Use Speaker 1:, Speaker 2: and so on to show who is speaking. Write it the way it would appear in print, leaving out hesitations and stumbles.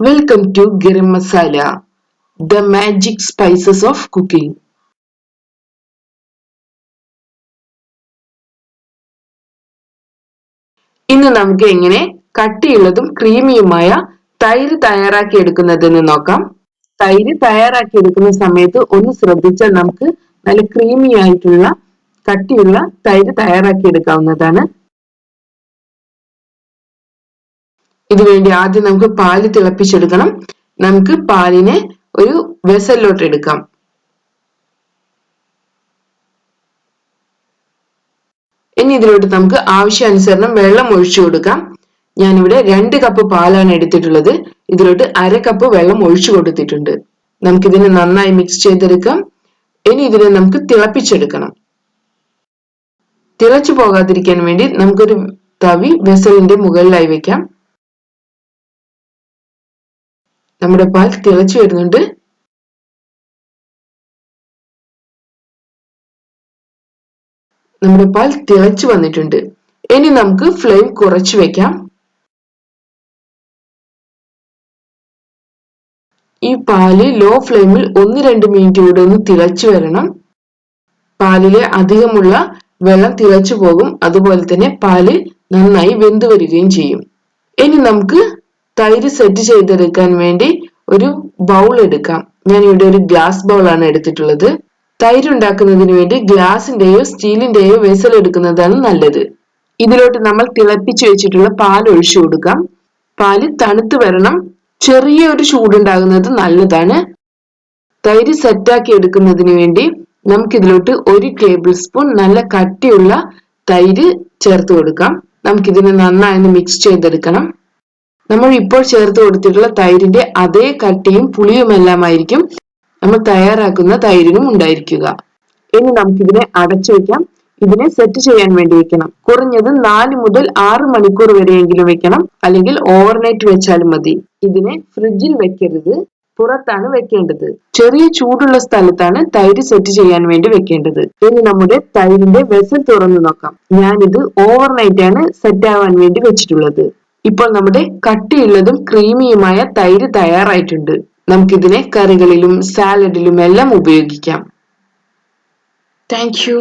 Speaker 1: Welcome to Garam Masala, the magic spices of cooking. ഇന്ന് നമുക്ക് എങ്ങനെ കട്ടിയുള്ളതും ക്രീമിയുമായ തൈര് തയ്യാറാക്കി എടുക്കുന്നതെന്ന് നോക്കാം. തൈര് തയ്യാറാക്കി എടുക്കുന്ന സമയത്ത് ഒന്ന് ശ്രദ്ധിച്ചാൽ നമുക്ക് നല്ല ക്രീമി ആയിട്ടുള്ള കട്ടിയുള്ള തൈര് തയ്യാറാക്കി എടുക്കാവുന്നതാണ്. ഇതിനുവേണ്ടി ആദ്യം നമുക്ക് പാല് തിളപ്പിച്ചെടുക്കണം. നമുക്ക് പാലിനെ ഒരു വെസലിലോട്ട് എടുക്കാം. ഇനി ഇതിലോട്ട് നമുക്ക് ആവശ്യാനുസരണം വെള്ളം ഒഴിച്ചു കൊടുക്കാം. ഞാനിവിടെ 2 കപ്പ് പാലാണ് എടുത്തിട്ടുള്ളത്. ഇതിലോട്ട് 1/2 കപ്പ് വെള്ളം ഒഴിച്ചു കൊടുത്തിട്ടുണ്ട്. നമുക്കിതിനെ നന്നായി മിക്സ് ചെയ്തെടുക്കാം. ഇനി ഇതിനെ നമുക്ക് തിളപ്പിച്ചെടുക്കണം. തിളച്ചു പോകാതിരിക്കാൻ വേണ്ടി നമുക്കൊരു തവി വെസലിന്റെ മുകളിലായി വെക്കാം. നമ്മുടെ പാൽ തിളച്ചു വരുന്നുണ്ട്. നമ്മുടെ പാൽ തിളച്ചു വന്നിട്ടുണ്ട്. ഇനി നമുക്ക് ഫ്ലെയിം കുറച്ചു വെക്കാം. ഈ പാല് ലോ ഫ്ലെയിമിൽ 1-2 മിനിറ്റ് കൂടെ ഒന്ന് തിളച്ചു വരണം. പാലിലെ അധികമുള്ള വെള്ളം തിളച്ചു പോകും. അതുപോലെ തന്നെ പാല് നന്നായി വെന്തു വരികയും ചെയ്യും. ഇനി നമുക്ക് തൈര് സെറ്റ് ചെയ്തെടുക്കാൻ വേണ്ടി ഒരു ബൗൾ എടുക്കാം. ഞാൻ ഇവിടെ ഒരു ഗ്ലാസ് ബൗൾ ആണ് എടുത്തിട്ടുള്ളത്. തൈര് ഉണ്ടാക്കുന്നതിന് വേണ്ടി ഗ്ലാസിന്റെയോ സ്റ്റീലിന്റെയോ വെസൽ എടുക്കുന്നതാണ് നല്ലത്. ഇതിലോട്ട് നമ്മൾ തിളപ്പിച്ചു വെച്ചിട്ടുള്ള പാൽ ഒഴിച്ചു കൊടുക്കാം. പാല് തണുത്ത് വരണം. ചെറിയ ഒരു ചൂടുണ്ടാകുന്നത് നല്ലതാണ്. തൈര് സെറ്റാക്കി എടുക്കുന്നതിന് വേണ്ടി നമുക്ക് ഇതിലോട്ട് 1 ടേബിൾ സ്പൂൺ നല്ല കട്ടിയുള്ള തൈര് ചേർത്ത് കൊടുക്കാം. നമുക്കിതിനെ നന്നായി മിക്സ് ചെയ്തെടുക്കണം. നമ്മൾ ഇപ്പോൾ ചേർത്ത് കൊടുത്തിട്ടുള്ള തൈരിന്റെ അതേ കട്ടിയും പുളിയുമെല്ലാമായിരിക്കും നമ്മൾ തയ്യാറാക്കുന്ന തൈരിനും ഉണ്ടായിരിക്കുക. ഇനി നമുക്കിതിനെ അടച്ചു വെക്കാം. ഇതിനെ സെറ്റ് ചെയ്യാൻ വേണ്ടി വെക്കണം. കുറഞ്ഞത് 4 മുതൽ 6 മണിക്കൂർ വരെയെങ്കിലും വെക്കണം. അല്ലെങ്കിൽ ഓവർനൈറ്റ് വെച്ചാലും മതി. ഇതിനെ ഫ്രിഡ്ജിൽ വെക്കരുത്, പുറത്താണ് വെക്കേണ്ടത്. ചെറിയ ചൂടുള്ള സ്ഥലത്താണ് തൈര് സെറ്റ് ചെയ്യാൻ വേണ്ടി വെക്കേണ്ടത്. ഇനി നമ്മുടെ തൈരിന്റെ വെസൽ തുറന്നു നോക്കാം. ഞാനിത് ഓവർനൈറ്റ് ആണ് സെറ്റ് ആവാൻ വേണ്ടി വെച്ചിട്ടുള്ളത്. ഇപ്പോൾ നമ്മുടെ കട്ടിയുള്ളതും ക്രീമിയുമായ തൈര് തയ്യാറായിട്ടുണ്ട്. നമുക്കിതിനെ കറികളിലും സാലഡിലും എല്ലാം ഉപയോഗിക്കാം. Thank you.